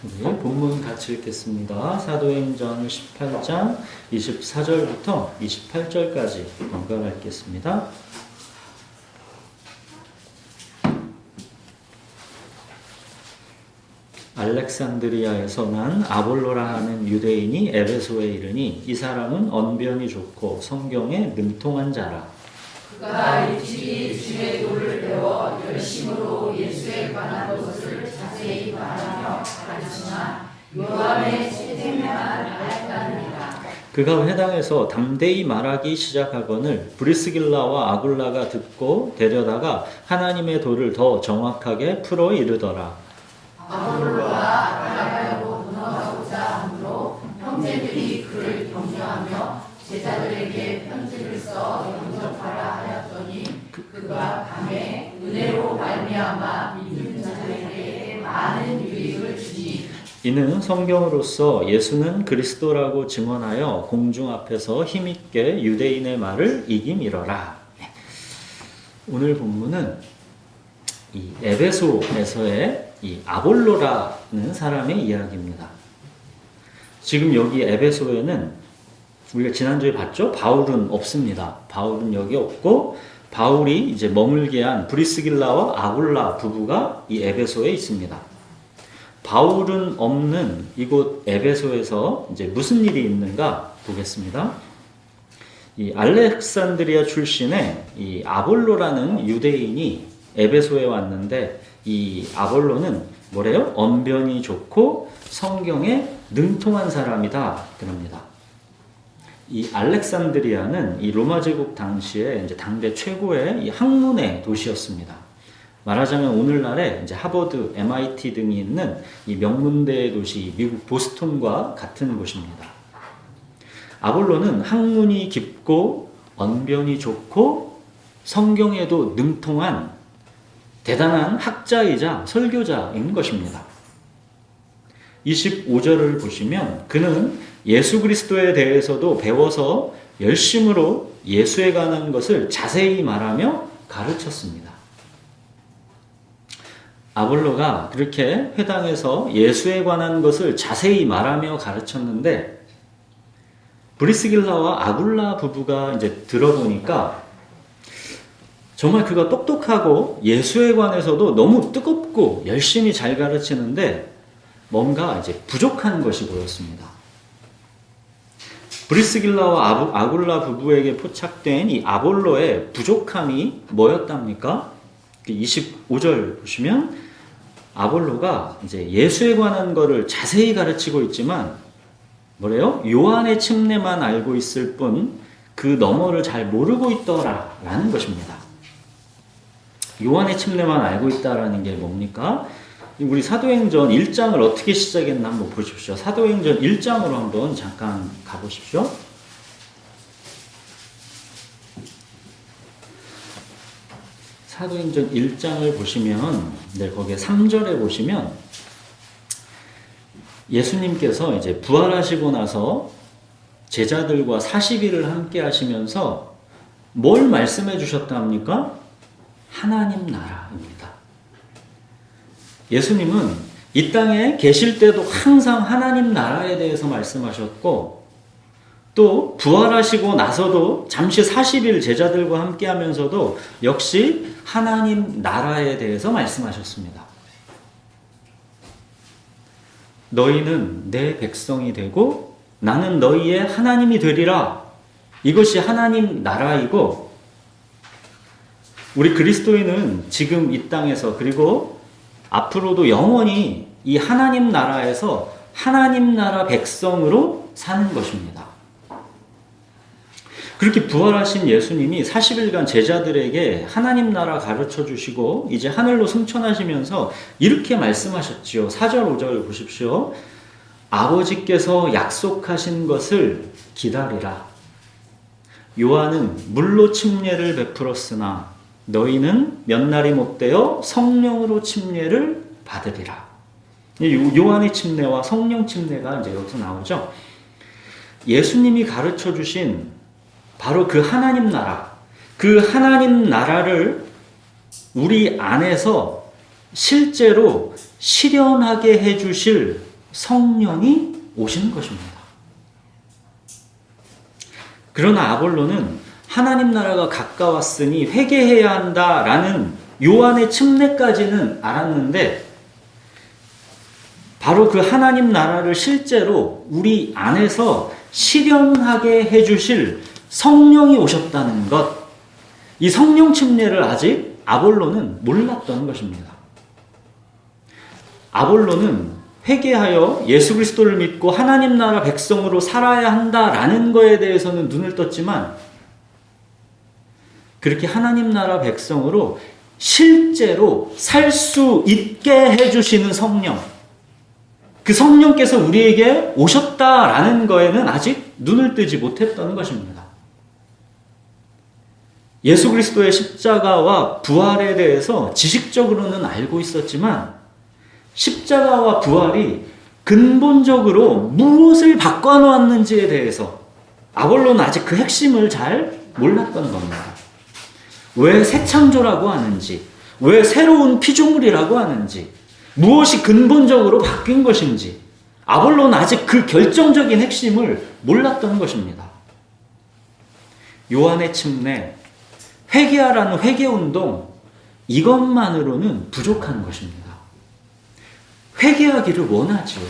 우리 본문 같이 읽겠습니다. 사도행전 18장 24절부터 28절까지 넘어가 읽겠습니다. 알렉산드리아에서 난 아볼로라 하는 유대인이 에베소에 이르니 이 사람은 언변이 좋고 성경에 능통한 자라. 그가 일찍이 주의 도를 배워 열심으로 예수에 관한 것을 자세히 말하며 가르치나 요한의 채택만 알았다느니라. 그가 회당에서 담대히 말하기 시작하거늘 브리스길라와 아굴라가 듣고 데려다가 하나님의 도를 더 정확하게 풀어 이르더라. 아볼로가 아라바야로 도망가고자 하므로 형제들이 그를 격려하며 제자들에게 편지를 써 영접하라 하였더니 그가 밤에 은혜로 말미암아 믿는 자들에게 많은 유익을 주니 이는 성경으로서 예수는 그리스도라고 증언하여 공중 앞에서 힘있게 유대인의 말을 이김이러라. 오늘 본문은 이 에베소에서의 이 아볼로라는 사람의 이야기입니다. 지금 여기 에베소에는 우리가 지난주에 봤죠? 바울은 없습니다. 바울은 여기 없고 바울이 이제 머물게 한 브리스길라와 아굴라 부부가 이 에베소에 있습니다. 바울은 없는 이곳 에베소에서 이제 무슨 일이 있는가 보겠습니다. 이 알렉산드리아 출신의 이 아볼로라는 유대인이 에베소에 왔는데 이 아볼로는 뭐래요? 언변이 좋고 성경에 능통한 사람이다 그럽니다. 이 알렉산드리아는 이 로마 제국 당시에 이제 당대 최고의 이 학문의 도시였습니다. 말하자면 오늘날에 이제 하버드, MIT 등이 있는 이 명문대 도시 미국 보스턴과 같은 곳입니다. 아볼로는 학문이 깊고 언변이 좋고 성경에도 능통한 대단한 학자이자 설교자인 것입니다. 25절을 보시면 그는 예수 그리스도에 대해서도 배워서 열심으로 예수에 관한 것을 자세히 말하며 가르쳤습니다. 아볼로가 그렇게 회당에서 예수에 관한 것을 자세히 말하며 가르쳤는데 브리스길라와 아굴라 부부가 이제 들어보니까 정말 그가 똑똑하고 예수에 관해서도 너무 뜨겁고 열심히 잘 가르치는데 뭔가 이제 부족한 것이 보였습니다. 브리스길라와 아굴라 부부에게 포착된 이 아볼로의 부족함이 뭐였답니까? 25절 보시면 아볼로가 이제 예수에 관한 것을 자세히 가르치고 있지만 뭐래요? 요한의 침례만 알고 있을 뿐 그 너머를 잘 모르고 있더라라는 것입니다. 요한의 침례만 알고 있다라는 게 뭡니까? 우리 사도행전 1장을 어떻게 시작했나 한번 보십시오. 사도행전 1장으로 한번 잠깐 가보십시오. 사도행전 1장을 보시면 거기에 3절에 보시면 예수님께서 이제 부활하시고 나서 제자들과 40일을 함께 하시면서 뭘 말씀해 주셨다 합니까? 하나님 나라입니다. 예수님은 이 땅에 계실 때도 항상 하나님 나라에 대해서 말씀하셨고 또 부활하시고 나서도 잠시 40일 제자들과 함께 하면서도 역시 하나님 나라에 대해서 말씀하셨습니다. 너희는 내 백성이 되고 나는 너희의 하나님이 되리라. 이것이 하나님 나라이고 우리 그리스도인은 지금 이 땅에서 그리고 앞으로도 영원히 이 하나님 나라에서 하나님 나라 백성으로 사는 것입니다. 그렇게 부활하신 예수님이 40일간 제자들에게 하나님 나라 가르쳐 주시고 이제 하늘로 승천하시면서 이렇게 말씀하셨지요. 4절 5절 보십시오. 아버지께서 약속하신 것을 기다리라. 요한은 물로 침례를 베풀었으나 너희는 몇 날이 못되어 성령으로 침례를 받으리라. 요한의 침례와 성령 침례가 이제 여기서 나오죠. 예수님이 가르쳐 주신 바로 그 하나님 나라, 그 하나님 나라를 우리 안에서 실제로 실현하게 해주실 성령이 오시는 것입니다. 그러나 아볼로는 하나님 나라가 가까웠으니 회개해야 한다라는 요한의 침례까지는 알았는데 바로 그 하나님 나라를 실제로 우리 안에서 실현하게 해주실 성령이 오셨다는 것, 이 성령 침례를 아직 아볼로는 몰랐던 것입니다. 아볼로는 회개하여 예수 그리스도를 믿고 하나님 나라 백성으로 살아야 한다라는 거에 대해서는 눈을 떴지만 그렇게 하나님 나라 백성으로 실제로 살 수 있게 해주시는 성령, 그 성령께서 우리에게 오셨다라는 거에는 아직 눈을 뜨지 못했던 것입니다. 예수 그리스도의 십자가와 부활에 대해서 지식적으로는 알고 있었지만 십자가와 부활이 근본적으로 무엇을 바꿔놓았는지에 대해서 아볼로는 아직 그 핵심을 잘 몰랐던 겁니다. 왜 새 창조라고 하는지, 왜 새로운 피조물이라고 하는지, 무엇이 근본적으로 바뀐 것인지 아볼로는 아직 그 결정적인 핵심을 몰랐던 것입니다. 요한의 침례, 회개하라는 회개운동, 이것만으로는 부족한 것입니다. 회개하기를 원하지요.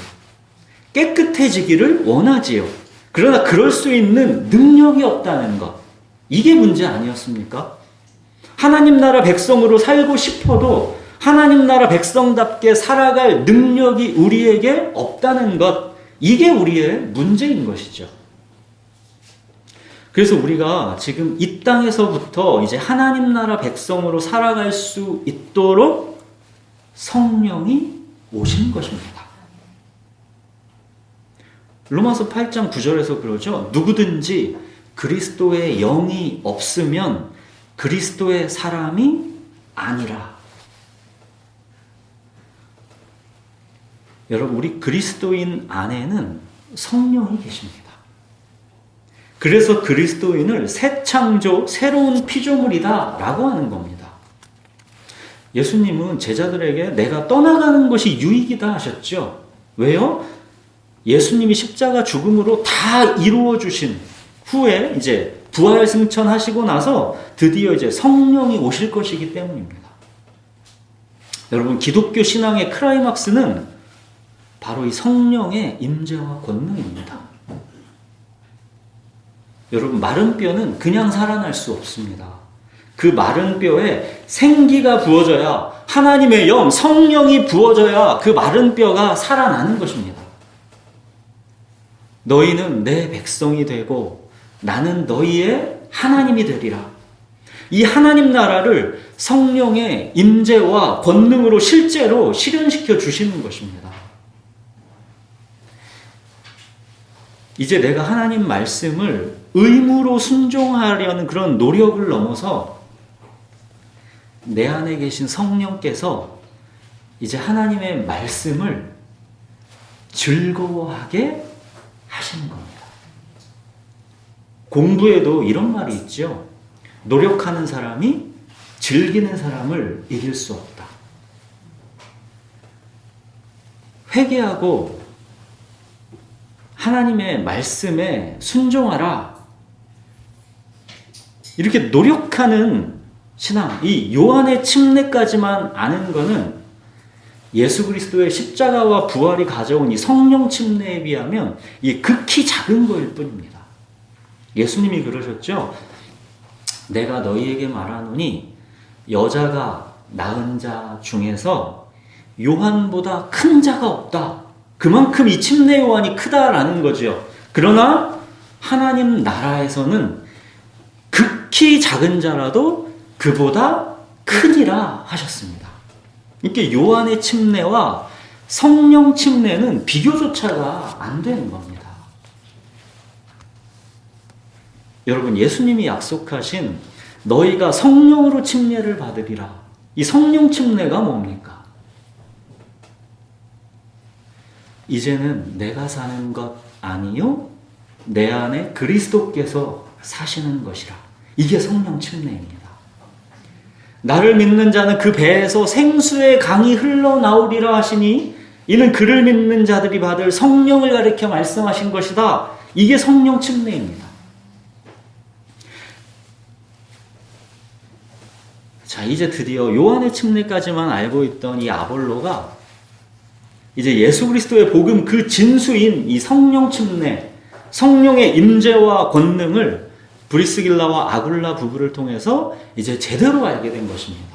깨끗해지기를 원하지요. 그러나 그럴 수 있는 능력이 없다는 것, 이게 문제 아니었습니까? 하나님 나라 백성으로 살고 싶어도 하나님 나라 백성답게 살아갈 능력이 우리에게 없다는 것, 이게 우리의 문제인 것이죠. 그래서 우리가 지금 이 땅에서부터 이제 하나님 나라 백성으로 살아갈 수 있도록 성령이 오신 것입니다. 로마서 8장 9절에서 그러죠. 누구든지 그리스도의 영이 없으면 그리스도의 사람이 아니라. 여러분, 우리 그리스도인 안에는 성령이 계십니다. 그래서 그리스도인을 새 창조, 새로운 피조물이다 라고 하는 겁니다. 예수님은 제자들에게 내가 떠나가는 것이 유익이다 하셨죠. 왜요? 예수님이 십자가 죽음으로 다 이루어 주신 후에 이제 부활 승천하시고 나서 드디어 이제 성령이 오실 것이기 때문입니다. 여러분, 기독교 신앙의 클라이막스는 바로 이 성령의 임재와 권능입니다. 여러분, 마른 뼈는 그냥 살아날 수 없습니다. 그 마른 뼈에 생기가 부어져야, 하나님의 영, 성령이 부어져야 그 마른 뼈가 살아나는 것입니다. 너희는 내 백성이 되고 나는 너희의 하나님이 되리라. 이 하나님 나라를 성령의 임재와 권능으로 실제로 실현시켜 주시는 것입니다. 이제 내가 하나님 말씀을 의무로 순종하려는 그런 노력을 넘어서 내 안에 계신 성령께서 이제 하나님의 말씀을 즐거워하게 하시는 겁니다. 공부에도 이런 말이 있죠. 노력하는 사람이 즐기는 사람을 이길 수 없다. 회개하고 하나님의 말씀에 순종하라. 이렇게 노력하는 신앙, 이 요한의 침례까지만 아는 것은 예수 그리스도의 십자가와 부활이 가져온 이 성령 침례에 비하면 이 극히 작은 거일 뿐입니다. 예수님이 그러셨죠. 내가 너희에게 말하노니 여자가 낳은 자 중에서 요한보다 큰 자가 없다. 그만큼 이 침례 요한이 크다라는 거죠. 그러나 하나님 나라에서는 극히 작은 자라도 그보다 크니라 하셨습니다. 이렇게 요한의 침례와 성령 침례는 비교조차가 안 되는 겁니다. 여러분, 예수님이 약속하신 너희가 성령으로 침례를 받으리라. 이 성령 침례가 뭡니까? 이제는 내가 사는 것 아니요 내 안에 그리스도께서 사시는 것이라. 이게 성령 침례입니다. 나를 믿는 자는 그 배에서 생수의 강이 흘러나오리라 하시니 이는 그를 믿는 자들이 받을 성령을 가리켜 말씀하신 것이다. 이게 성령 침례입니다. 자, 이제 드디어 요한의 침례까지만 알고 있던 이 아볼로가 이제 예수 그리스도의 복음 그 진수인 이 성령 침례, 성령의 임재와 권능을 브리스길라와 아굴라 부부를 통해서 이제 제대로 알게 된 것입니다.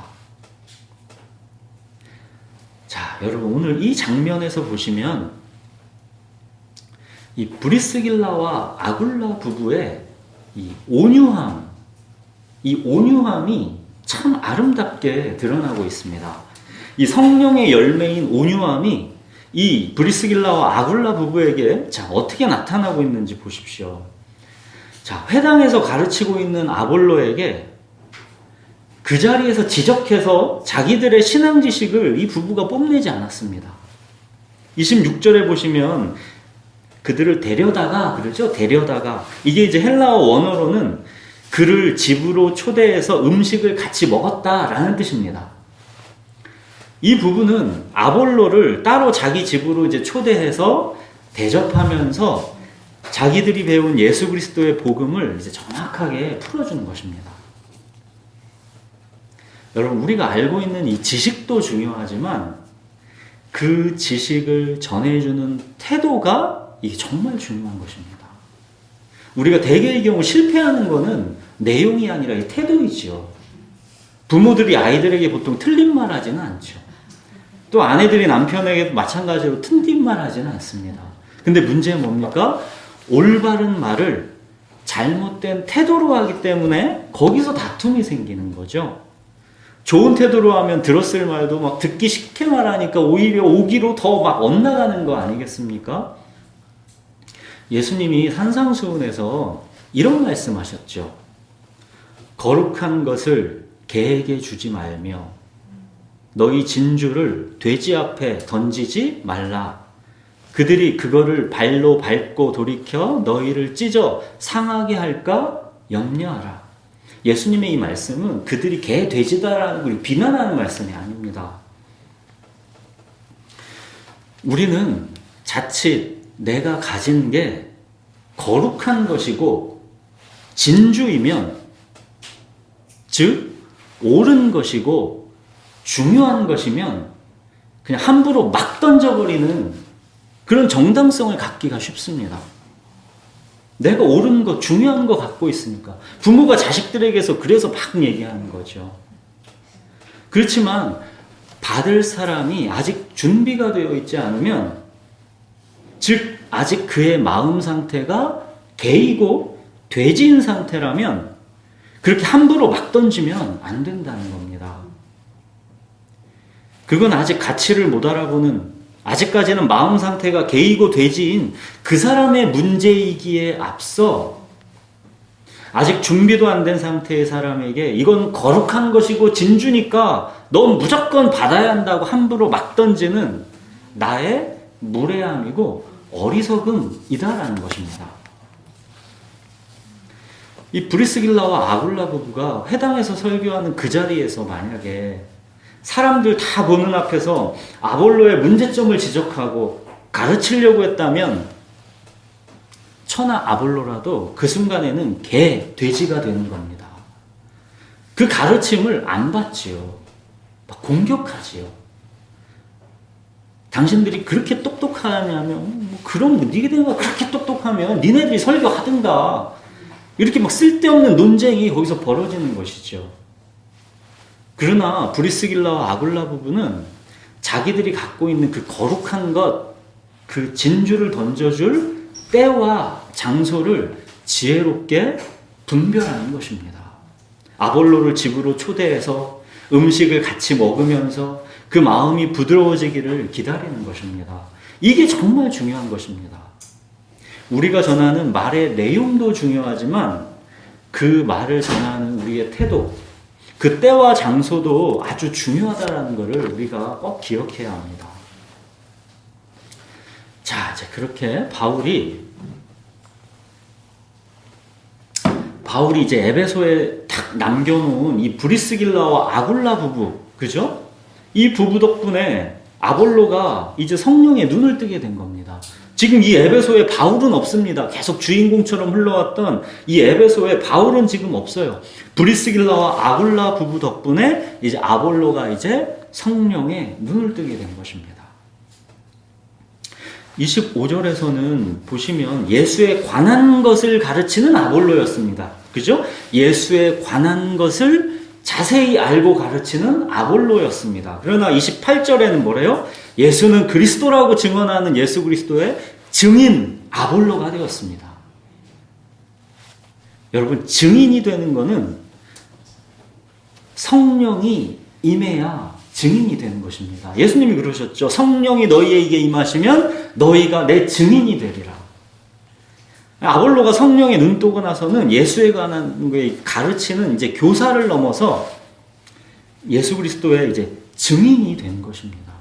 자, 여러분 오늘 이 장면에서 보시면 이 브리스길라와 아굴라 부부의 이 온유함이 참 아름답게 드러나고 있습니다. 이 성령의 열매인 온유함이 이 브리스길라와 아굴라 부부에게 자, 어떻게 나타나고 있는지 보십시오. 자, 회당에서 가르치고 있는 아볼로에게 그 자리에서 지적해서 자기들의 신앙 지식을 이 부부가 뽐내지 않았습니다. 26절에 보시면 그들을 데려다가 그러죠. 데려다가 이게 이제 헬라어 원어로는 그를 집으로 초대해서 음식을 같이 먹었다라는 뜻입니다. 이 부부는 아볼로를 따로 자기 집으로 이제 초대해서 대접하면서 자기들이 배운 예수 그리스도의 복음을 이제 정확하게 풀어주는 것입니다. 여러분, 우리가 알고 있는 이 지식도 중요하지만 그 지식을 전해주는 태도가 이게 정말 중요한 것입니다. 우리가 대개의 경우 실패하는 것은 내용이 아니라 이 태도이지요. 부모들이 아이들에게 보통 틀린 말 하지는 않죠. 또 아내들이 남편에게 마찬가지로 틀린 말 하지는 않습니다. 근데 문제는 뭡니까? 올바른 말을 잘못된 태도로 하기 때문에 거기서 다툼이 생기는 거죠. 좋은 태도로 하면 들었을 말도 막 듣기 싫게 말하니까 오히려 오기로 더 막 엇나가는 거 아니겠습니까? 예수님이 산상수훈에서 이런 말씀하셨죠. 거룩한 것을 개에게 주지 말며 너희 진주를 돼지 앞에 던지지 말라. 그들이 그거를 발로 밟고 돌이켜 너희를 찢어 상하게 할까 염려하라. 예수님의 이 말씀은 그들이 개, 돼지다라는 걸 비난하는 말씀이 아닙니다. 우리는 자칫 내가 가진 게 거룩한 것이고 진주이면 즉 옳은 것이고 중요한 것이면 그냥 함부로 막 던져버리는 그런 정당성을 갖기가 쉽습니다. 내가 옳은 것, 중요한 거 갖고 있으니까. 부모가 자식들에게서 그래서 막 얘기하는 거죠. 그렇지만 받을 사람이 아직 준비가 되어 있지 않으면, 즉 아직 그의 마음 상태가 개이고 돼지인 상태라면 그렇게 함부로 막 던지면 안 된다는 겁니다. 그건 아직 가치를 못 알아보는, 아직까지는 마음 상태가 개이고 돼지인 그 사람의 문제이기에 앞서 아직 준비도 안 된 상태의 사람에게 이건 거룩한 것이고 진주니까 넌 무조건 받아야 한다고 함부로 막 던지는 나의 무례함이고 어리석음이다라는 것입니다. 이 브리스길라와 아굴라 부부가 회당에서 설교하는 그 자리에서 만약에 사람들 다 보는 앞에서 아볼로의 문제점을 지적하고 가르치려고 했다면 천하 아볼로라도 그 순간에는 개, 돼지가 되는 겁니다. 그 가르침을 안 받지요. 막 공격하지요. 당신들이 그렇게 똑똑하냐면 그럼 니네가 그렇게 똑똑하면 니네들이 설교하든가 이렇게 막 쓸데없는 논쟁이 거기서 벌어지는 것이죠. 그러나 브리스길라와 아굴라 부부는 자기들이 갖고 있는 그 거룩한 것, 그 진주를 던져줄 때와 장소를 지혜롭게 분별하는 것입니다. 아볼로를 집으로 초대해서 음식을 같이 먹으면서 그 마음이 부드러워지기를 기다리는 것입니다. 이게 정말 중요한 것입니다. 우리가 전하는 말의 내용도 중요하지만 그 말을 전하는 우리의 태도, 그 때와 장소도 아주 중요하다는 것을 우리가 꼭 기억해야 합니다. 자, 이제 그렇게 바울이 이제 에베소에 딱 남겨놓은 이 브리스길라와 아굴라 부부, 그죠? 이 부부 덕분에 아볼로가 이제 성령의 눈을 뜨게 된 겁니다. 지금 이 에베소에 바울은 없습니다. 계속 주인공처럼 흘러왔던 이 에베소에 바울은 지금 없어요. 브리스길라와 아굴라 부부 덕분에 이제 아볼로가 이제 성령의 눈을 뜨게 된 것입니다. 25절에서는 보시면 예수에 관한 것을 가르치는 아볼로였습니다. 그죠? 예수에 관한 것을 자세히 알고 가르치는 아볼로였습니다. 그러나 28절에는 뭐래요? 예수는 그리스도라고 증언하는 예수 그리스도의 증인 아볼로가 되었습니다. 여러분, 증인이 되는 것은 성령이 임해야 증인이 되는 것입니다. 예수님이 그러셨죠. 성령이 너희에게 임하시면 너희가 내 증인이 되리라. 아볼로가 성령에 눈 뜨고 나서는 예수에 관한 거에 가르치는 이제 교사를 넘어서 예수 그리스도의 이제 증인이 된 것입니다.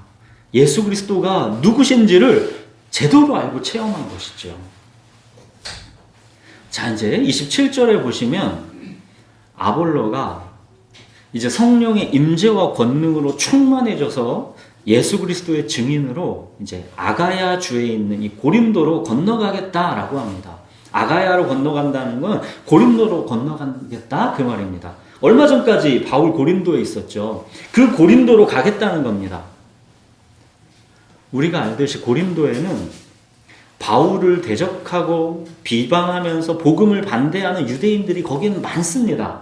예수 그리스도가 누구신지를 제대로 알고 체험한 것이죠. 자, 이제 27절에 보시면 아볼로가 이제 성령의 임재와 권능으로 충만해져서 예수 그리스도의 증인으로 이제 아가야 주에 있는 이 고린도로 건너가겠다라고 합니다. 아가야로 건너간다는 건 고린도로 건너가겠다 그 말입니다. 얼마 전까지 바울 고린도에 있었죠. 그 고린도로 가겠다는 겁니다. 우리가 알듯이 고린도에는 바울을 대적하고 비방하면서 복음을 반대하는 유대인들이 거기는 많습니다.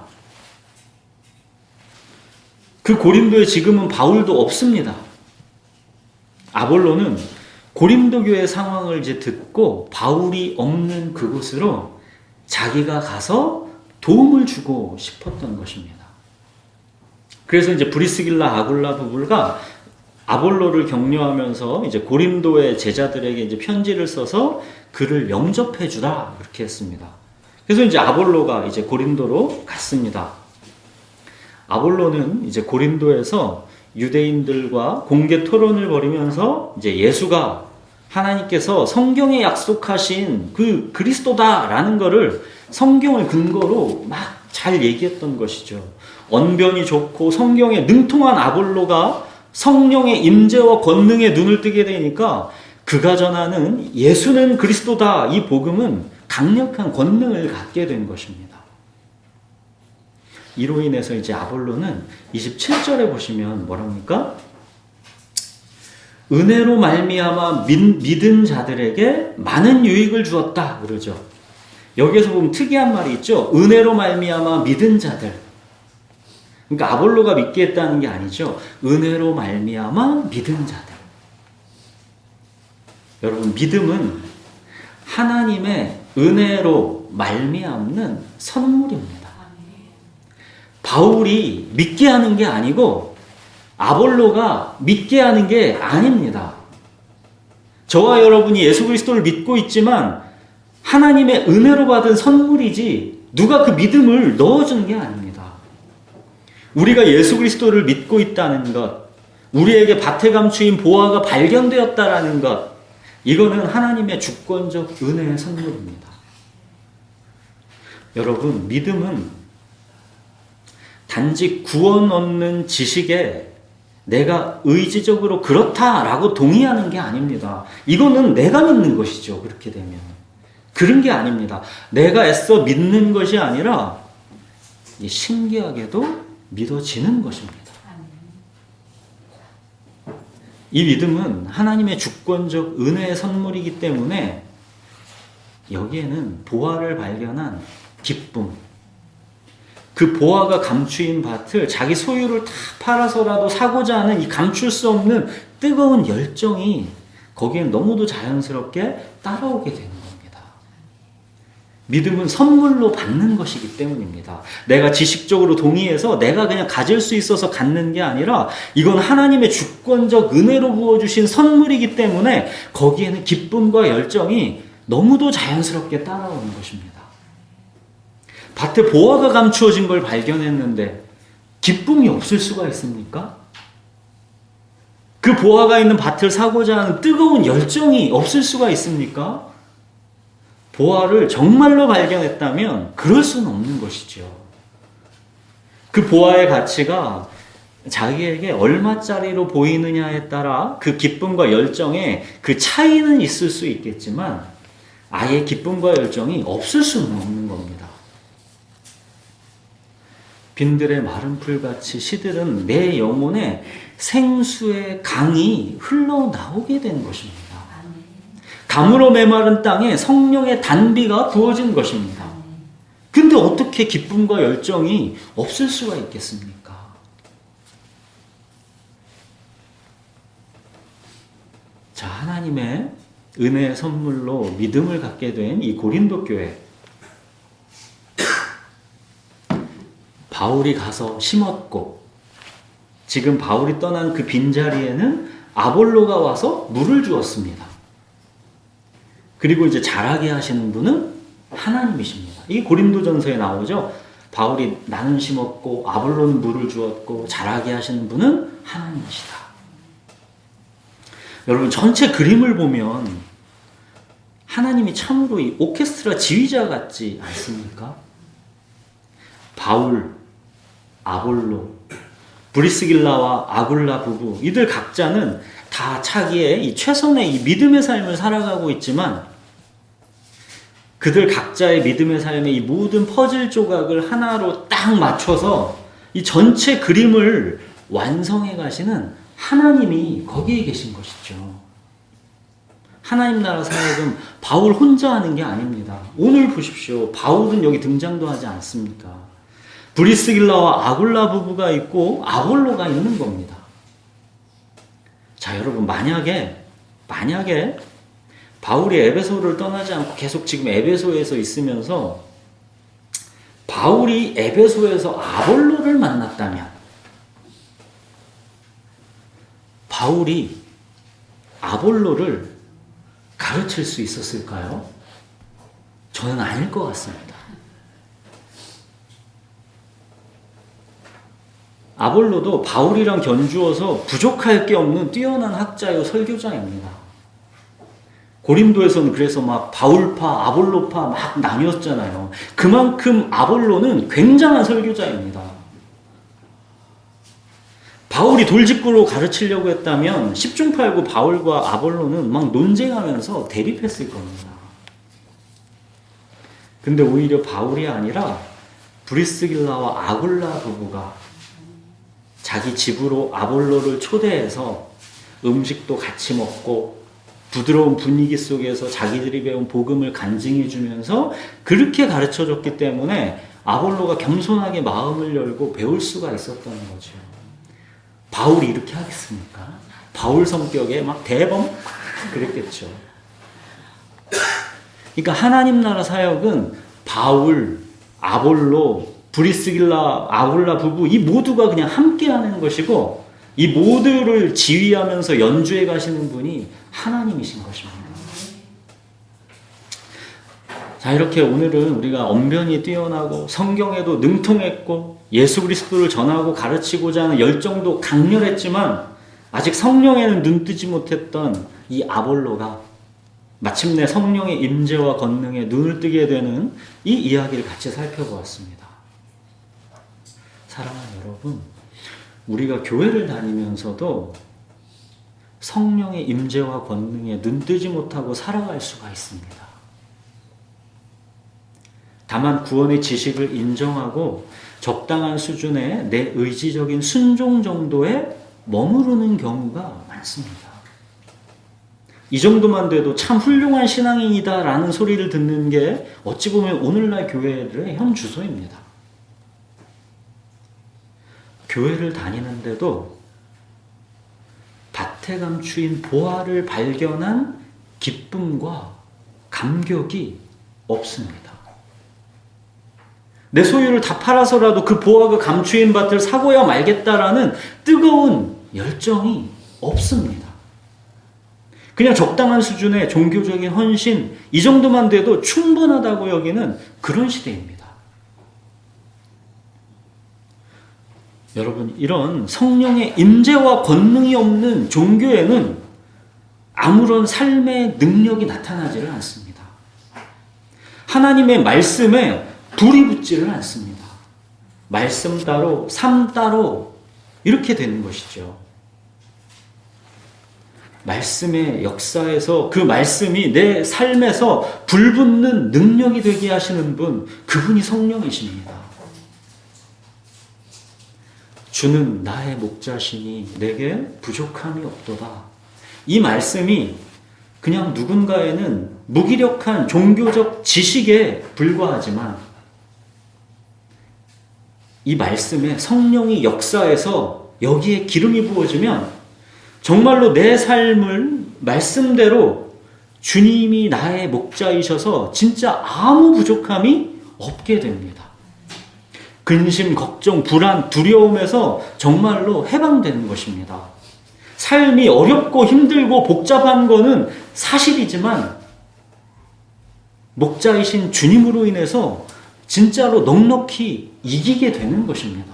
그 고린도에 지금은 바울도 없습니다. 아볼로는 고린도 교회 상황을 이제 듣고 바울이 없는 그곳으로 자기가 가서 도움을 주고 싶었던 것입니다. 그래서 이제 브리스길라 아굴라 부부가 아볼로를 격려하면서 이제 고린도의 제자들에게 이제 편지를 써서 그를 영접해 주라 그렇게 했습니다. 그래서 이제 아볼로가 이제 고린도로 갔습니다. 아볼로는 이제 고린도에서 유대인들과 공개 토론을 벌이면서 이제 예수가 하나님께서 성경에 약속하신 그 그리스도다라는 것을 성경을 근거로 막 잘 얘기했던 것이죠. 언변이 좋고 성경에 능통한 아볼로가 성령의 임재와 권능의 눈을 뜨게 되니까 그가 전하는 예수는 그리스도다 이 복음은 강력한 권능을 갖게 된 것입니다. 이로 인해서 이제 아볼로는 27절에 보시면 뭐랍니까? 은혜로 말미암아 믿은 자들에게 많은 유익을 주었다 그러죠. 여기에서 보면 특이한 말이 있죠. 은혜로 말미암아 믿은 자들. 그러니까 아볼로가 믿게 했다는 게 아니죠. 은혜로 말미암아 믿은 자들. 여러분, 믿음은 하나님의 은혜로 말미암는 선물입니다. 바울이 믿게 하는 게 아니고 아볼로가 믿게 하는 게 아닙니다. 저와 여러분이 예수 그리스도를 믿고 있지만 하나님의 은혜로 받은 선물이지 누가 그 믿음을 넣어주는 게 아닙니다. 우리가 예수 그리스도를 믿고 있다는 것, 우리에게 밭에 감추인 보화가 발견되었다라는 것, 이거는 하나님의 주권적 은혜의 선물입니다. 여러분, 믿음은 단지 구원 얻는 지식에 내가 의지적으로 그렇다라고 동의하는 게 아닙니다. 이거는 내가 믿는 것이죠. 그렇게 되면. 그런 게 아닙니다. 내가 애써 믿는 것이 아니라 신기하게도 믿어지는 것입니다. 이 믿음은 하나님의 주권적 은혜의 선물이기 때문에 여기에는 보화를 발견한 기쁨, 그 보화가 감추인 밭을 자기 소유를 다 팔아서라도 사고자 하는 이 감출 수 없는 뜨거운 열정이 거기엔 너무도 자연스럽게 따라오게 되는 겁니다. 믿음은 선물로 받는 것이기 때문입니다. 내가 지식적으로 동의해서 내가 그냥 가질 수 있어서 갖는 게 아니라 이건 하나님의 주권적 은혜로 부어주신 선물이기 때문에 거기에는 기쁨과 열정이 너무도 자연스럽게 따라오는 것입니다. 밭에 보화가 감추어진 걸 발견했는데 기쁨이 없을 수가 있습니까? 그 보화가 있는 밭을 사고자 하는 뜨거운 열정이 없을 수가 있습니까? 보화를 정말로 발견했다면 그럴 수는 없는 것이죠. 그 보화의 가치가 자기에게 얼마짜리로 보이느냐에 따라 그 기쁨과 열정에 그 차이는 있을 수 있겠지만 아예 기쁨과 열정이 없을 수는 없는 겁니다. 빈들의 마른 풀같이 시들은 내 영혼에 생수의 강이 흘러나오게 된 것입니다. 가물어 메마른 땅에 성령의 단비가 부어진 것입니다. 근데 어떻게 기쁨과 열정이 없을 수가 있겠습니까? 자, 하나님의 은혜의 선물로 믿음을 갖게 된 이 고린도 교회. 바울이 가서 심었고 지금 바울이 떠난 그 빈자리에는 아볼로가 와서 물을 주었습니다. 그리고 이제 자라게 하시는 분은 하나님이십니다. 이게 고린도전서에 나오죠. 바울이 나는 심었고 아볼로는 물을 주었고 자라게 하시는 분은 하나님이시다. 여러분 전체 그림을 보면 하나님이 참으로 이 오케스트라 지휘자 같지 않습니까? 바울, 아볼로, 브리스길라와 아굴라 부부 이들 각자는 다 자기의 이 최선의 이 믿음의 삶을 살아가고 있지만 그들 각자의 믿음의 삶의 이 모든 퍼즐 조각을 하나로 딱 맞춰서 이 전체 그림을 완성해 가시는 하나님이 거기에 계신 것이죠. 하나님 나라 사역은 바울 혼자 하는 게 아닙니다. 오늘 보십시오. 바울은 여기 등장도 하지 않습니다. 브리스길라와 아굴라 부부가 있고 아볼로가 있는 겁니다. 자, 여러분 만약에 바울이 에베소를 떠나지 않고 계속 지금 에베소에서 있으면서 바울이 에베소에서 아볼로를 만났다면 바울이 아볼로를 가르칠 수 있었을까요? 저는 아닐 것 같습니다. 아볼로도 바울이랑 견주어서 부족할 게 없는 뛰어난 학자요 설교자입니다. 고린도에서는 그래서 막 바울파, 아볼로파 막 나뉘었잖아요. 그만큼 아볼로는 굉장한 설교자입니다. 바울이 돌직구로 가르치려고 했다면 10중 8구 바울과 아볼로는 막 논쟁하면서 대립했을 겁니다. 근데 오히려 바울이 아니라 브리스길라와 아굴라 부부가 자기 집으로 아볼로를 초대해서 음식도 같이 먹고 부드러운 분위기 속에서 자기들이 배운 복음을 간증해 주면서 그렇게 가르쳐 줬기 때문에 아볼로가 겸손하게 마음을 열고 배울 수가 있었던 거죠. 바울이 이렇게 하겠습니까? 바울 성격에 막 대범 그랬겠죠. 그러니까 하나님 나라 사역은 바울, 아볼로, 브리스길라, 아굴라 부부 이 모두가 그냥 함께 하는 것이고 이 모두를 지휘하면서 연주해 가시는 분이 하나님이신 것입니다. 자, 이렇게 오늘은 우리가 언변이 뛰어나고 성경에도 능통했고 예수 그리스도를 전하고 가르치고자 하는 열정도 강렬했지만 아직 성령에는 눈뜨지 못했던 이 아볼로가 마침내 성령의 임재와 권능에 눈을 뜨게 되는 이 이야기를 같이 살펴보았습니다. 사랑하는 여러분, 우리가 교회를 다니면서도 성령의 임재와 권능에 눈뜨지 못하고 살아갈 수가 있습니다. 다만 구원의 지식을 인정하고 적당한 수준의 내 의지적인 순종 정도에 머무르는 경우가 많습니다. 이 정도만 돼도 참 훌륭한 신앙인이다 라는 소리를 듣는 게 어찌 보면 오늘날 교회들의 현 주소입니다. 교회를 다니는데도 밭에 감추인 보화를 발견한 기쁨과 감격이 없습니다. 내 소유를 다 팔아서라도 그 보화가 감추인 밭을 사고야 말겠다라는 뜨거운 열정이 없습니다. 그냥 적당한 수준의 종교적인 헌신, 이 정도만 돼도 충분하다고 여기는 그런 시대입니다. 여러분, 이런 성령의 임재와 권능이 없는 종교에는 아무런 삶의 능력이 나타나지를 않습니다. 하나님의 말씀에 불이 붙지를 않습니다. 말씀 따로, 삶 따로 이렇게 되는 것이죠. 말씀의 역사에서 그 말씀이 내 삶에서 불붙는 능력이 되게 하시는 분, 그분이 성령이십니다. 주는 나의 목자시니 내게 부족함이 없도다. 이 말씀이 그냥 누군가에는 무기력한 종교적 지식에 불과하지만 이 말씀에 성령이 역사해서 여기에 기름이 부어지면 정말로 내 삶을 말씀대로 주님이 나의 목자이셔서 진짜 아무 부족함이 없게 됩니다. 근심, 걱정, 불안, 두려움에서 정말로 해방되는 것입니다. 삶이 어렵고 힘들고 복잡한 거는 사실이지만 목자이신 주님으로 인해서 진짜로 넉넉히 이기게 되는 것입니다.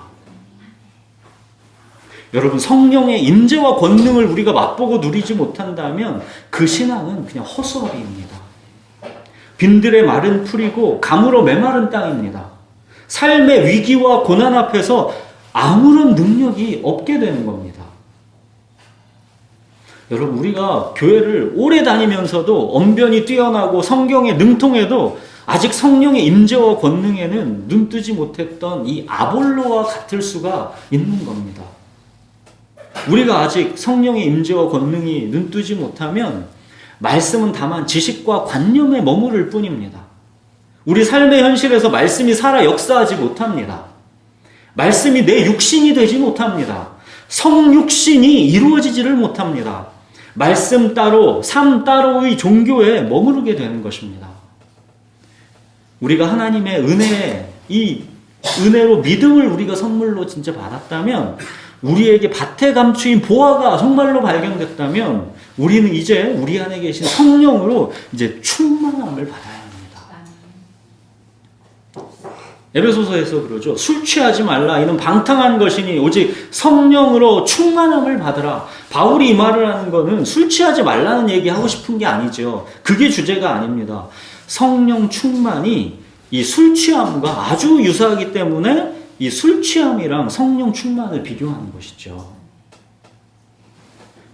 여러분, 성령의 임재와 권능을 우리가 맛보고 누리지 못한다면 그 신앙은 그냥 허수아비입니다. 빈들의 마른 풀이고 가물어 메마른 땅입니다. 삶의 위기와 고난 앞에서 아무런 능력이 없게 되는 겁니다. 여러분, 우리가 교회를 오래 다니면서도 언변이 뛰어나고 성경에 능통해도 아직 성령의 임재와 권능에는 눈뜨지 못했던 이 아볼로와 같을 수가 있는 겁니다. 우리가 아직 성령의 임재와 권능이 눈뜨지 못하면 말씀은 다만 지식과 관념에 머무를 뿐입니다. 우리 삶의 현실에서 말씀이 살아 역사하지 못합니다. 말씀이 내 육신이 되지 못합니다. 성육신이 이루어지지를 못합니다. 말씀 따로, 삶 따로의 종교에 머무르게 되는 것입니다. 우리가 하나님의 은혜, 이 은혜로 믿음을 우리가 선물로 진짜 받았다면, 우리에게 밭에 감추인 보화가 정말로 발견됐다면 우리는 이제 우리 안에 계신 성령으로 이제 충만함을 받아야 합니다. 에베소서에서 그러죠. 술 취하지 말라. 이는 방탕한 것이니 오직 성령으로 충만함을 받으라. 바울이 이 말을 하는 거는 술 취하지 말라는 얘기 하고 싶은 게 아니죠. 그게 주제가 아닙니다. 성령 충만이 이 술 취함과 아주 유사하기 때문에 이 술 취함이랑 성령 충만을 비교하는 것이죠.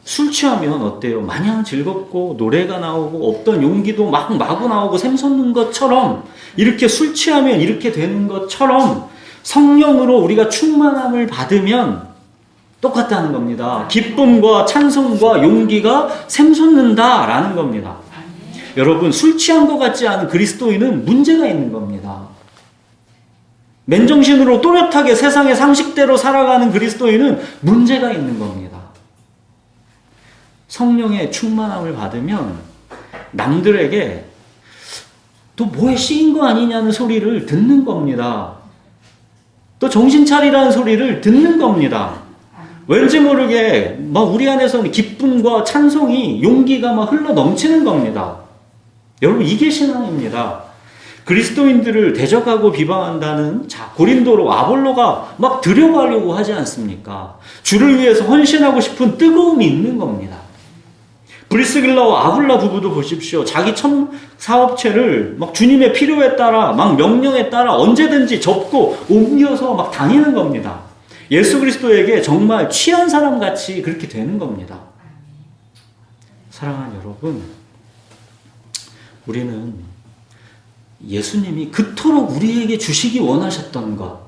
술 취하면 어때요? 마냥 즐겁고 노래가 나오고 없던 용기도 막 마구 나오고 샘솟는 것처럼, 이렇게 술 취하면 이렇게 되는 것처럼 성령으로 우리가 충만함을 받으면 똑같다는 겁니다. 기쁨과 찬송과 용기가 샘솟는다라는 겁니다. 여러분, 술 취한 것 같지 않은 그리스도인은 문제가 있는 겁니다. 맨정신으로 또렷하게 세상의 상식대로 살아가는 그리스도인은 문제가 있는 겁니다. 성령의 충만함을 받으면 남들에게 또 뭐에 씌인 거 아니냐는 소리를 듣는 겁니다. 또 정신 차리라는 소리를 듣는 겁니다. 왠지 모르게 막 우리 안에서는 기쁨과 찬송이, 용기가 막 흘러 넘치는 겁니다. 여러분, 이게 신앙입니다. 그리스도인들을 대적하고 비방한다는 고린도로 아볼로가 막 들여가려고 하지 않습니까? 주를 위해서 헌신하고 싶은 뜨거움이 있는 겁니다. 브리스길라와 아굴라 부부도 보십시오. 자기 첫 사업체를 막 주님의 필요에 따라, 막 명령에 따라 언제든지 접고 옮겨서 막 다니는 겁니다. 예수 그리스도에게 정말 취한 사람같이 그렇게 되는 겁니다. 사랑하는 여러분, 우리는 예수님이 그토록 우리에게 주시기 원하셨던 것,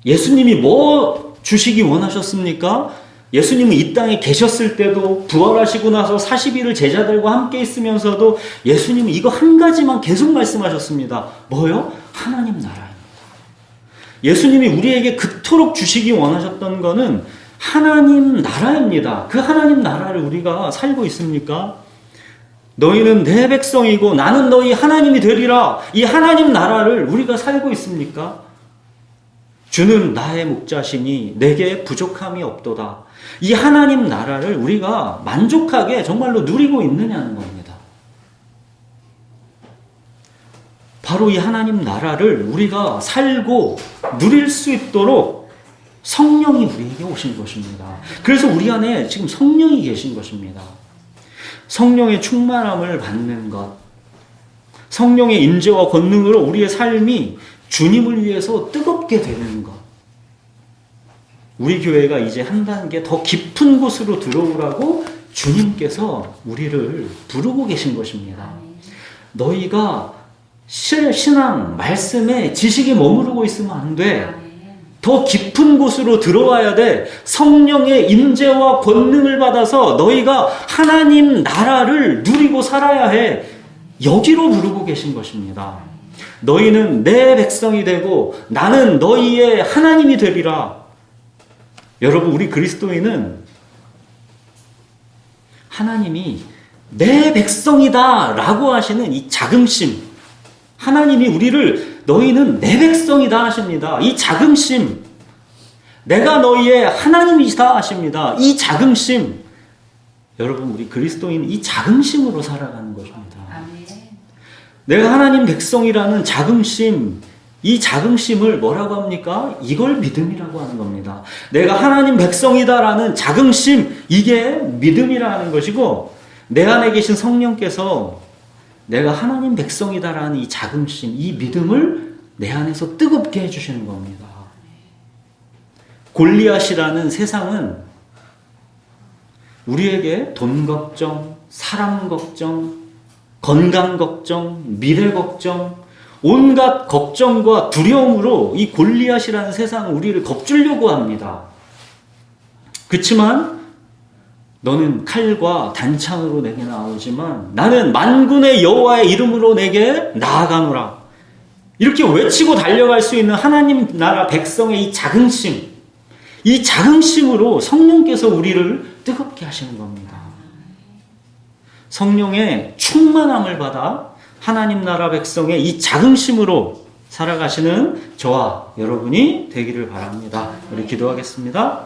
예수님이 뭐 주시기 원하셨습니까? 예수님은 이 땅에 계셨을 때도, 부활하시고 나서 40일을 제자들과 함께 있으면서도 예수님은 이거 한 가지만 계속 말씀하셨습니다. 뭐요? 하나님 나라입니다. 예수님이 우리에게 그토록 주시기 원하셨던 거는 하나님 나라입니다. 그 하나님 나라를 우리가 살고 있습니까? 너희는 내 백성이고 나는 너희 하나님이 되리라. 이 하나님 나라를 우리가 살고 있습니까? 주는 나의 목자시니 내게 부족함이 없도다. 이 하나님 나라를 우리가 만족하게 정말로 누리고 있느냐는 겁니다. 바로 이 하나님 나라를 우리가 살고 누릴 수 있도록 성령이 우리에게 오신 것입니다. 그래서 우리 안에 지금 성령이 계신 것입니다. 성령의 충만함을 받는 것, 성령의 임재와 권능으로 우리의 삶이 주님을 위해서 뜨겁게 되는 것, 우리 교회가 이제 한 단계 더 깊은 곳으로 들어오라고 주님께서 우리를 부르고 계신 것입니다. 너희가 신앙, 말씀에 지식에 머무르고 있으면 안 돼. 더 깊은 곳으로 들어와야 돼. 성령의 임재와 권능을 받아서 너희가 하나님 나라를 누리고 살아야 해. 여기로 부르고 계신 것입니다. 너희는 내 백성이 되고 나는 너희의 하나님이 되리라. 여러분, 우리 그리스도인은 하나님이 내 백성이다 라고 하시는 이 자긍심, 하나님이 우리를 너희는 내 백성이다 하십니다. 이 자긍심, 내가 너희의 하나님이다 하십니다. 이 자긍심, 여러분, 우리 그리스도인은 이 자긍심으로 살아가는 것입니다. 내가 하나님 백성이라는 자긍심, 이 자긍심을 뭐라고 합니까? 이걸 믿음이라고 하는 겁니다. 내가 하나님 백성이다라는 자긍심, 이게 믿음이라는 것이고, 내 안에 계신 성령께서 내가 하나님 백성이다라는 이 자긍심, 이 믿음을 내 안에서 뜨겁게 해주시는 겁니다. 골리앗이라는 세상은 우리에게 돈 걱정, 사람 걱정, 건강 걱정, 미래 걱정, 온갖 걱정과 두려움으로 이 골리앗이라는 세상은 우리를 겁주려고 합니다. 그렇지만 너는 칼과 단창으로 내게 나오지만 나는 만군의 여호와의 이름으로 내게 나아가노라. 이렇게 외치고 달려갈 수 있는 하나님 나라 백성의 이 자긍심, 이 자긍심으로 성령께서 우리를 뜨겁게 하시는 겁니다. 성령의 충만함을 받아 하나님 나라 백성의 이 자긍심으로 살아가시는 저와 여러분이 되기를 바랍니다. 우리 기도하겠습니다.